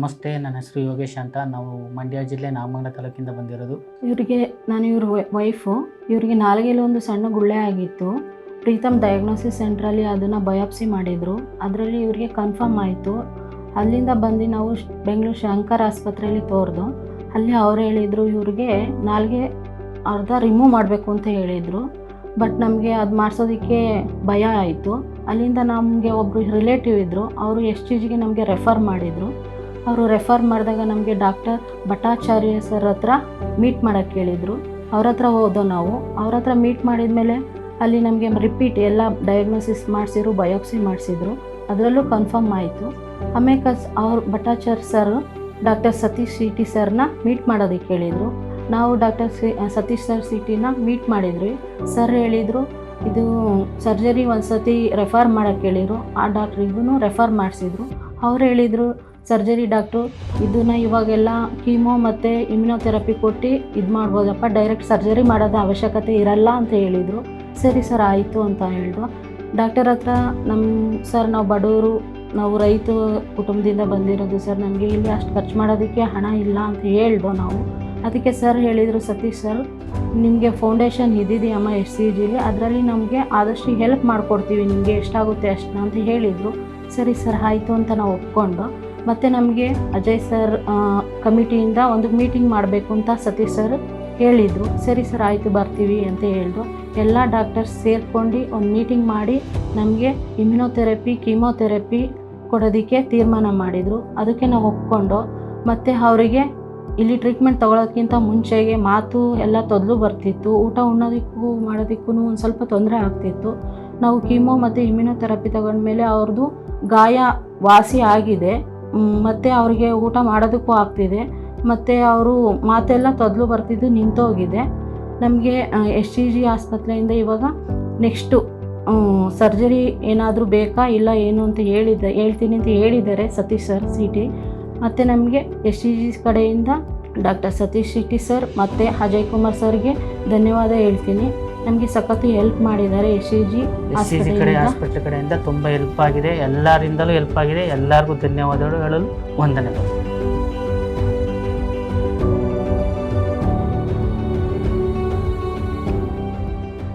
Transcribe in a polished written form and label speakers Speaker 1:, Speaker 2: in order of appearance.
Speaker 1: ನಮಸ್ತೆ, ನನ್ನ ಹೆಸರು ಯೋಗೇಶ್ ಅಂತ. ನಾವು ಮಂಡ್ಯ ಜಿಲ್ಲೆ ನಾಮಂಗಲ ತಾಲೂಕಿಂದ ಬಂದಿರೋದು.
Speaker 2: ಇವ್ರ ವೈಫು, ಇವ್ರಿಗೆ ನಾಲಿಗೆಯಲ್ಲಿ ಒಂದು ಸಣ್ಣ ಗುಳ್ಳೆ ಆಗಿತ್ತು. ಪ್ರೀತಮ್ ಡಯಾಗ್ನೋಸಿಸ್ ಸೆಂಟ್ರಲ್ಲಿ ಅದನ್ನು ಬಯಾಪ್ಸಿ ಮಾಡಿದರು. ಅದರಲ್ಲಿ ಇವ್ರಿಗೆ ಕನ್ಫರ್ಮ್ ಆಯಿತು. ಅಲ್ಲಿಂದ ಬಂದು ನಾವು ಬೆಂಗಳೂರು ಶಂಕರ್ ಆಸ್ಪತ್ರೆಯಲ್ಲಿ ತೋರಿದು. ಅಲ್ಲಿ ಅವ್ರು ಹೇಳಿದರು ಇವ್ರಿಗೆ ನಾಲಿಗೆ ಅರ್ಧ ರಿಮೂವ್ ಮಾಡಬೇಕು ಅಂತ ಹೇಳಿದರು. ಬಟ್ ನಮಗೆ ಅದು ಮಾಡಿಸೋದಕ್ಕೆ ಭಯ ಆಯಿತು. ಅಲ್ಲಿಂದ ನಮಗೆ ಒಬ್ಬರು ರಿಲೇಟಿವ್ ಇದ್ದರು, ಅವರು SGಗೆ ನಮಗೆ ರೆಫರ್ ಮಾಡಿದರು. ಅವರು ರೆಫರ್ ಮಾಡಿದಾಗ ನಮಗೆ ಡಾಕ್ಟರ್ ಭಟ್ಟಾಚಾರ್ಯ ಸರ್ ಹತ್ರ ಮೀಟ್ ಮಾಡೋಕ್ಕೆ ಹೇಳಿದರು. ಅವ್ರ ಹತ್ರ ಹೋದೋ ನಾವು. ಅವ್ರ ಹತ್ರ ಮೀಟ್ ಮಾಡಿದ ಮೇಲೆ ಅಲ್ಲಿ ನಮಗೆ ರಿಪೀಟ್ ಎಲ್ಲ ಡಯಾಗ್ನೋಸಿಸ್ ಮಾಡಿಸಿದ್ರು, ಬಯೋಪ್ಸಿ ಮಾಡಿಸಿದ್ರು. ಅದರಲ್ಲೂ ಕನ್ಫರ್ಮ್ ಆಯಿತು. ಆಮೇಲೆ ಅವ್ರು Bhattacharya sir doctor Satish CT ಸರ್ನ ಮೀಟ್ ಮಾಡೋದಕ್ಕೆ ಹೇಳಿದರು. ನಾವು ಡಾಕ್ಟರ್ ಸತೀಶ್ ಸರ್ CTನ ಮೀಟ್ ಮಾಡಿದ್ವಿ. ಸರ್ ಹೇಳಿದರು ಇದು ಸರ್ಜರಿ ಒಂದು ಸತಿ ರೆಫರ್ ಮಾಡೋಕ್ಕೆ ಹೇಳಿದರು. ಆ ಡಾಕ್ಟ್ರಿಗೂ ರೆಫರ್ ಮಾಡಿಸಿದ್ರು. ಅವ್ರು ಹೇಳಿದರು ಸರ್ಜರಿ ಡಾಕ್ಟ್ರು ಇದನ್ನು ಇವಾಗೆಲ್ಲ ಕೀಮೋ ಮತ್ತು ಇಮ್ಯುನೋಥೆರಪಿ ಕೊಟ್ಟು ಇದು ಮಾಡ್ಬೋದಪ್ಪ, ಡೈರೆಕ್ಟ್ ಸರ್ಜರಿ ಮಾಡೋದು ಅವಶ್ಯಕತೆ ಇರಲ್ಲ ಅಂತ ಹೇಳಿದರು. ಸರಿ ಸರ್ ಆಯಿತು ಅಂತ ಹೇಳಿದ್ರು. ಡಾಕ್ಟರ್ ಹತ್ರ ಸರ್ ನಾವು ಬಡವರು, ನಾವು ರೈತ ಕುಟುಂಬದಿಂದ ಬಂದಿರೋದು ಸರ್, ನಮಗೆ ಇಲ್ಲಿ ಅಷ್ಟು ಖರ್ಚು ಮಾಡೋದಕ್ಕೆ ಹಣ ಇಲ್ಲ ಅಂತ ಹೇಳ್ದೋ ನಾವು. ಅದಕ್ಕೆ ಸರ್ ಹೇಳಿದರು, ಸತೀಶ್ ಸರ್ ನಿಮಗೆ ಫೌಂಡೇಶನ್ ಇದ್ದಿದೆಯಮ್ಮ SCGಲಿ, ಅದರಲ್ಲಿ ನಮಗೆ ಆದಷ್ಟು ಹೆಲ್ಪ್ ಮಾಡಿಕೊಡ್ತೀವಿ, ನಿಮಗೆ ಎಷ್ಟಾಗುತ್ತೆ ಅಷ್ಟು ಅಂತ ಹೇಳಿದರು. ಸರಿ ಸರ್ ಆಯಿತು ಅಂತ ನಾವು ಒಪ್ಕೊಂಡು, ಮತ್ತು ನಮಗೆ ಅಜಯ್ ಸರ್ ಕಮಿಟಿಯಿಂದ ಒಂದು ಮೀಟಿಂಗ್ ಮಾಡಬೇಕು ಅಂತ ಸತೀಶ್ ಸರ್ ಹೇಳಿದರು. ಸರಿ ಸರ್ ಆಯಿತು ಬರ್ತೀವಿ ಅಂತ ಹೇಳಿದ್ರು. ಎಲ್ಲ ಡಾಕ್ಟರ್ಸ್ ಸೇರ್ಕೊಂಡು ಒಂದು ಮೀಟಿಂಗ್ ಮಾಡಿ ನಮಗೆ ಇಮ್ಯುನೋಥೆರಪಿ ಕೀಮೋಥೆರಪಿ ಕೊಡೋದಕ್ಕೆ ತೀರ್ಮಾನ ಮಾಡಿದರು. ಅದಕ್ಕೆ ನಾವು ಒಪ್ಕೊಂಡು, ಮತ್ತು ಅವರಿಗೆ ಇಲ್ಲಿ ಟ್ರೀಟ್ಮೆಂಟ್ ತೊಗೊಳೋದಕ್ಕಿಂತ ಮುಂಚೆಗೆ ಮಾತು ಎಲ್ಲ ತೊದಲು ಬರ್ತಿತ್ತು. ಊಟ ಉಣ್ಣೋದಕ್ಕೂ ಮಾಡೋದಕ್ಕೂ ಒಂದು ಸ್ವಲ್ಪ ತೊಂದರೆ ಆಗ್ತಿತ್ತು. ನಾವು ಕೀಮೋ ಮತ್ತು ಇಮ್ಯುನೋಥೆರಪಿ ತಗೊಂಡ್ಮೇಲೆ ಅವ್ರದ್ದು ಗಾಯ ವಾಸಿ ಆಗಿದೆ, ಮತ್ತು ಅವ್ರಿಗೆ ಊಟ ಮಾಡೋದಕ್ಕೂ ಆಗ್ತಿದೆ, ಮತ್ತು ಅವರು ಮಾತೆಲ್ಲ ತೊದಲು ಬರ್ತಿದ್ದು ನಿಂತೋಗಿದೆ. ನಮಗೆ SCG ಆಸ್ಪತ್ರೆಯಿಂದ ಇವಾಗ ನೆಕ್ಸ್ಟು ಸರ್ಜರಿ ಏನಾದರೂ ಬೇಕಾ ಇಲ್ಲ ಏನು ಅಂತ ಹೇಳ್ತೀನಿ ಅಂತ ಹೇಳಿದ್ದಾರೆ ಸತೀಶ್ ಸರ್ CT. ಮತ್ತು ನಮಗೆ SCG ಕಡೆಯಿಂದ ಡಾಕ್ಟರ್ ಸತೀಶ್ CT ಸರ್ ಮತ್ತು ಅಜಯ್ ಕುಮಾರ್ ಸರ್ಗೆ ಧನ್ಯವಾದ ಹೇಳ್ತೀನಿ. ನಮಗೆ ಸಖತ್ತು ಹೆಲ್ಪ್ ಮಾಡಿದ್ದಾರೆ SCG
Speaker 1: ಹಾಸ್ಪಿಟಲ್ ಕಡೆಯಿಂದ ತುಂಬ ಹೆಲ್ಪ್ ಆಗಿದೆ. ಎಲ್ಲರಿಂದಲೂ ಹೆಲ್ಪ್ ಆಗಿದೆ. ಎಲ್ಲರಿಗೂ ಧನ್ಯವಾದಗಳು ಹೇಳಲು ವಂದನೆಗಳು.